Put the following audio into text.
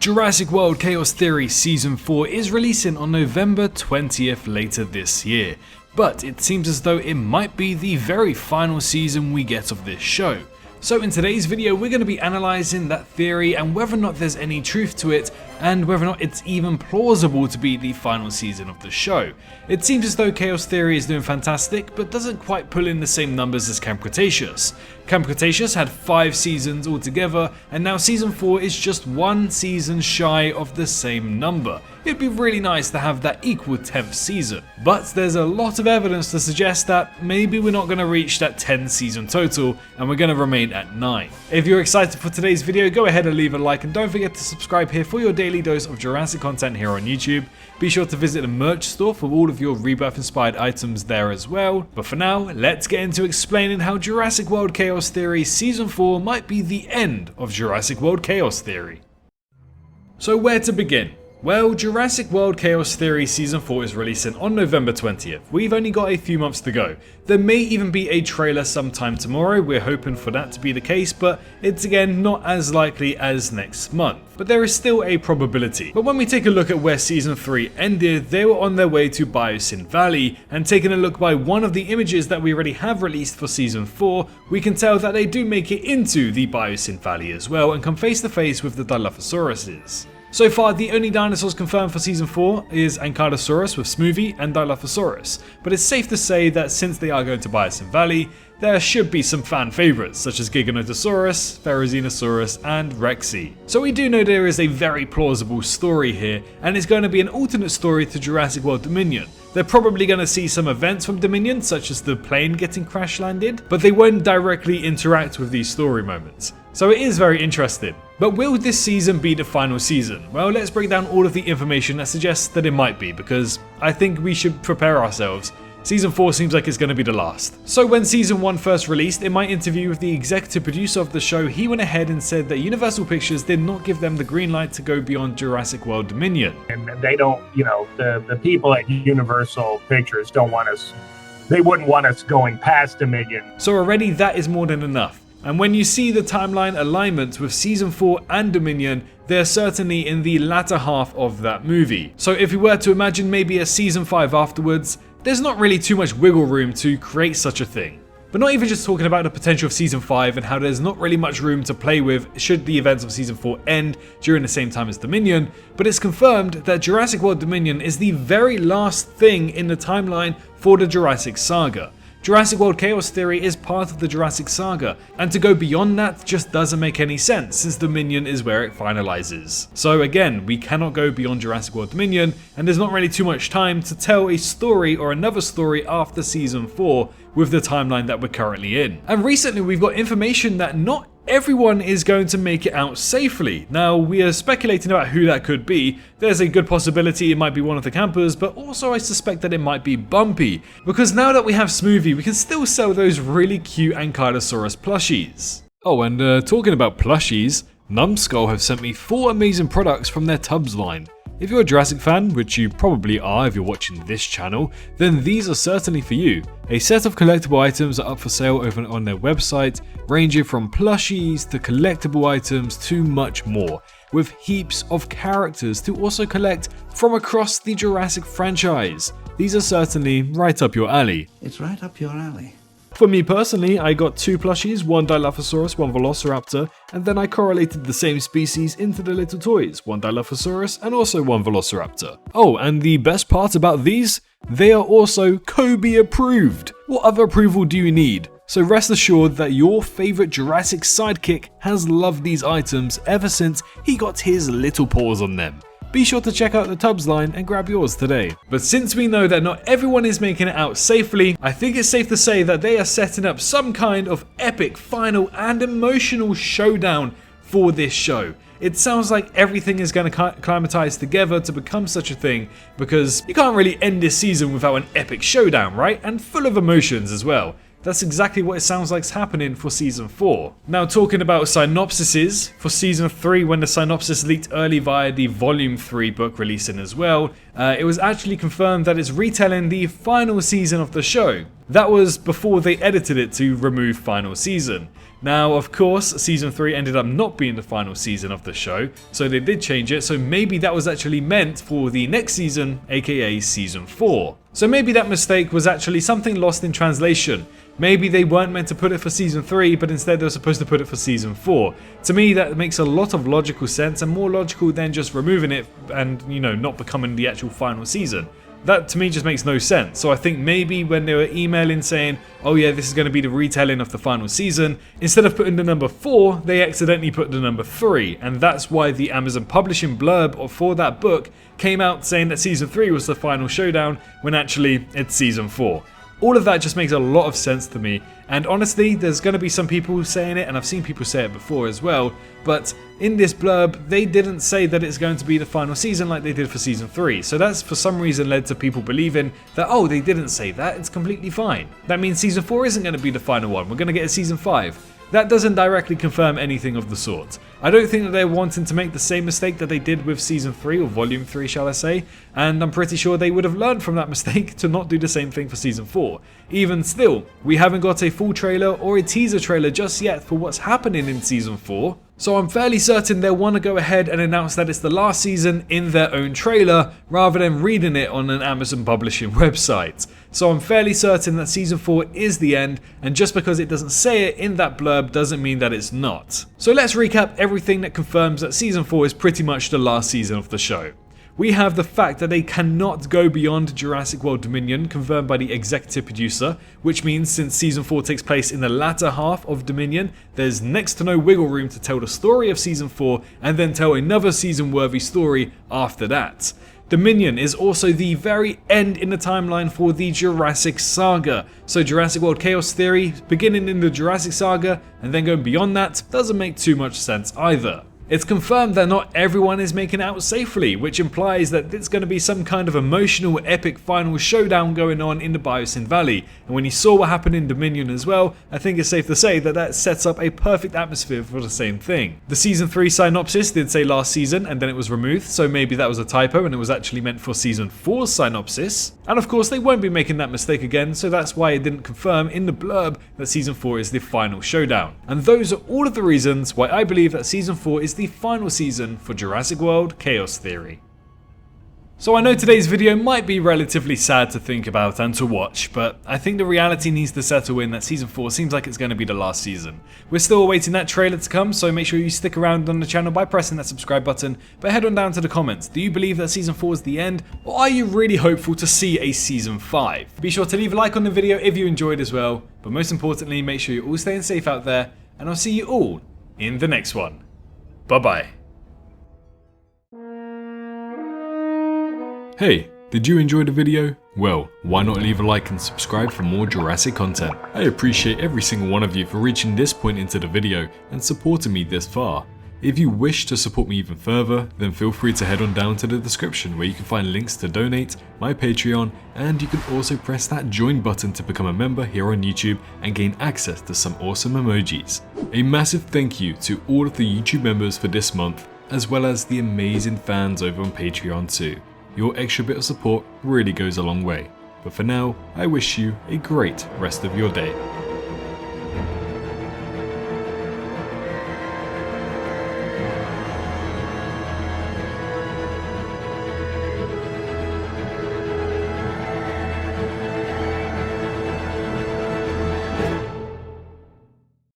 Jurassic World Chaos Theory Season 4 is releasing on November 20th later this year, but it seems as though it might be the very final season we get of this show. So in today's video we're going to be analysing that theory and whether or not there's any truth to it, and whether or not it's even plausible to be the final season of the show. It seems as though Chaos Theory is doing fantastic, but doesn't quite pull in the same numbers as Camp Cretaceous. Camp Cretaceous had 5 seasons altogether, and now season 4 is just 1 season shy of the same number. It'd be really nice to have that equal 10th season, but there's a lot of evidence to suggest that maybe we're not going to reach that 10 season total, and we're going to remain at 9. If you're excited for today's video, go ahead and leave a like, and don't forget to subscribe here for your daily dose of Jurassic content here on YouTube. Be sure to visit the merch store for all of your Rebirth inspired items there as well. But for now, let's get into explaining how Jurassic World Chaos Theory Season 4 might be the end of Jurassic World Chaos Theory. So where to begin? Well, Jurassic World Chaos Theory Season 4 is releasing on November 20th. We've only got a few months to go. There may even be a trailer sometime tomorrow, we're hoping for that to be the case, but it's again not as likely as next month. But there is still a probability. But when we take a look at where Season 3 ended, they were on their way to Biosyn Valley, and taking a look by one of the images that we already have released for Season 4, we can tell that they do make it into the Biosyn Valley as well and come face to face with the Dilophosauruses. So far, the only dinosaurs confirmed for Season 4 is Ankylosaurus with Smoothie and Dilophosaurus, but it's safe to say that since they are going to Biosyn Valley, there should be some fan favourites such as Giganotosaurus, Therizinosaurus and Rexy. So we do know there is a very plausible story here, and it's going to be an alternate story to Jurassic World Dominion. They're probably going to see some events from Dominion, such as the plane getting crash landed, but they won't directly interact with these story moments. So it is very interesting. But will this season be the final season? Well, let's break down all of the information that suggests that it might be, because I think we should prepare ourselves. Season 4 seems like it's going to be the last. So when Season 1 first released, in my interview with the executive producer of the show, he went ahead and said that Universal Pictures did not give them the green light to go beyond Jurassic World Dominion. And they don't, the people at Universal Pictures don't want us, they wouldn't want us going past Dominion. So already that is more than enough. And when you see the timeline alignment with Season 4 and Dominion, they're certainly in the latter half of that movie. So if we were to imagine maybe a Season 5 afterwards, there's not really too much wiggle room to create such a thing. But not even just talking about the potential of Season 5 and how there's not really much room to play with should the events of Season 4 end during the same time as Dominion, but it's confirmed that Jurassic World Dominion is the very last thing in the timeline for the Jurassic Saga. Jurassic World Chaos Theory is part of the Jurassic Saga, and to go beyond that just doesn't make any sense since Dominion is where it finalizes. So again, we cannot go beyond Jurassic World Dominion, and there's not really too much time to tell a story or another story after Season 4 with the timeline that we're currently in. And recently we've got information that not everyone is going to make it out safely. Now, we are speculating about who that could be. There's a good possibility it might be one of the campers, but also I suspect that it might be Bumpy, because now that we have Smoothie, we can still sell those really cute Ankylosaurus plushies. Oh, and talking about plushies, Numbskull have sent me 4 amazing products from their Tubs line. If you're a Jurassic fan, which you probably are if you're watching this channel, then these are certainly for you. A set of collectible items are up for sale over on their website, ranging from plushies to collectible items to much more, with heaps of characters to also collect from across the Jurassic franchise. These are certainly right up your alley. It's right up your alley. For me personally, I got 2 plushies, one Dilophosaurus, one Velociraptor, and then I correlated the same species into the little toys, one Dilophosaurus and also one Velociraptor. Oh, and the best part about these? They are also Kobe approved. What other approval do you need? So rest assured that your favourite Jurassic sidekick has loved these items ever since he got his little paws on them. Be sure to check out the Tubs line and grab yours today. But since we know that not everyone is making it out safely, I think it's safe to say that they are setting up some kind of epic, final and emotional showdown for this show. It sounds like everything is going to climatize together to become such a thing, because you can't really end this season without an epic showdown, right? And full of emotions as well. That's exactly what it sounds like is happening for Season 4. Now, talking about synopsises, for Season 3, when the synopsis leaked early via the Volume 3 book releasing as well, it was actually confirmed that it's retelling the final season of the show. That was before they edited it to remove final season. Now, of course, season 3 ended up not being the final season of the show, so they did change it, so maybe that was actually meant for the next season, aka season 4. So maybe that mistake was actually something lost in translation. Maybe they weren't meant to put it for season 3, but instead they were supposed to put it for season 4. To me, that makes a lot of logical sense, and more logical than just removing it and, not becoming the actual final season. That to me just makes no sense. So I think maybe when they were emailing saying, oh yeah, this is going to be the retelling of the final season, instead of putting the number 4, they accidentally put the number 3. And that's why the Amazon publishing blurb for that book came out saying that season 3 was the final showdown, when actually it's season 4. All of that just makes a lot of sense to me, and honestly, there's going to be some people saying it, and I've seen people say it before as well, but in this blurb, they didn't say that it's going to be the final season like they did for season 3, so that's for some reason led to people believing that, oh, they didn't say that, it's completely fine. That means season 4 isn't going to be the final one, we're going to get a season 5. That doesn't directly confirm anything of the sort. I don't think that they're wanting to make the same mistake that they did with season 3, or volume 3 shall I say, and I'm pretty sure they would have learned from that mistake to not do the same thing for season 4. Even still, we haven't got a full trailer or a teaser trailer just yet for what's happening in season 4, so I'm fairly certain they'll want to go ahead and announce that it's the last season in their own trailer, rather than reading it on an Amazon publishing website. So I'm fairly certain that season 4 is the end, and just because it doesn't say it in that blurb doesn't mean that it's not. So let's recap everything that confirms that season 4 is pretty much the last season of the show. We have the fact that they cannot go beyond Jurassic World Dominion, confirmed by the executive producer, which means since season 4 takes place in the latter half of Dominion, there's next to no wiggle room to tell the story of season 4 and then tell another season-worthy story after that. Dominion is also the very end in the timeline for the Jurassic Saga. So Jurassic World Chaos Theory, beginning in the Jurassic Saga and then going beyond that, doesn't make too much sense either. It's confirmed that not everyone is making it out safely, which implies that it's going to be some kind of emotional, epic final showdown going on in the Biosyn Valley. And when you saw what happened in Dominion as well, I think it's safe to say that that sets up a perfect atmosphere for the same thing. The season 3 synopsis did say last season and then it was removed, so maybe that was a typo and it was actually meant for season 4's synopsis. And of course they won't be making that mistake again, so that's why it didn't confirm in the blurb that season 4 is the final showdown. And those are all of the reasons why I believe that season 4 is the final season for Jurassic World Chaos Theory. So I know today's video might be relatively sad to think about and to watch, but I think the reality needs to settle in that season 4 seems like it's going to be the last season. We're still awaiting that trailer to come, so make sure you stick around on the channel by pressing that subscribe button, but head on down to the comments. Do you believe that season 4 is the end, or are you really hopeful to see a season 5? Be sure to leave a like on the video if you enjoyed as well, but most importantly make sure you're all staying safe out there, and I'll see you all in the next one. Bye-bye. Hey, did you enjoy the video? Well, why not leave a like and subscribe for more Jurassic content? I appreciate every single one of you for reaching this point into the video and supporting me this far. If you wish to support me even further, then feel free to head on down to the description where you can find links to donate, my Patreon, and you can also press that join button to become a member here on YouTube and gain access to some awesome emojis. A massive thank you to all of the YouTube members for this month, as well as the amazing fans over on Patreon too. Your extra bit of support really goes a long way. But for now, I wish you a great rest of your day.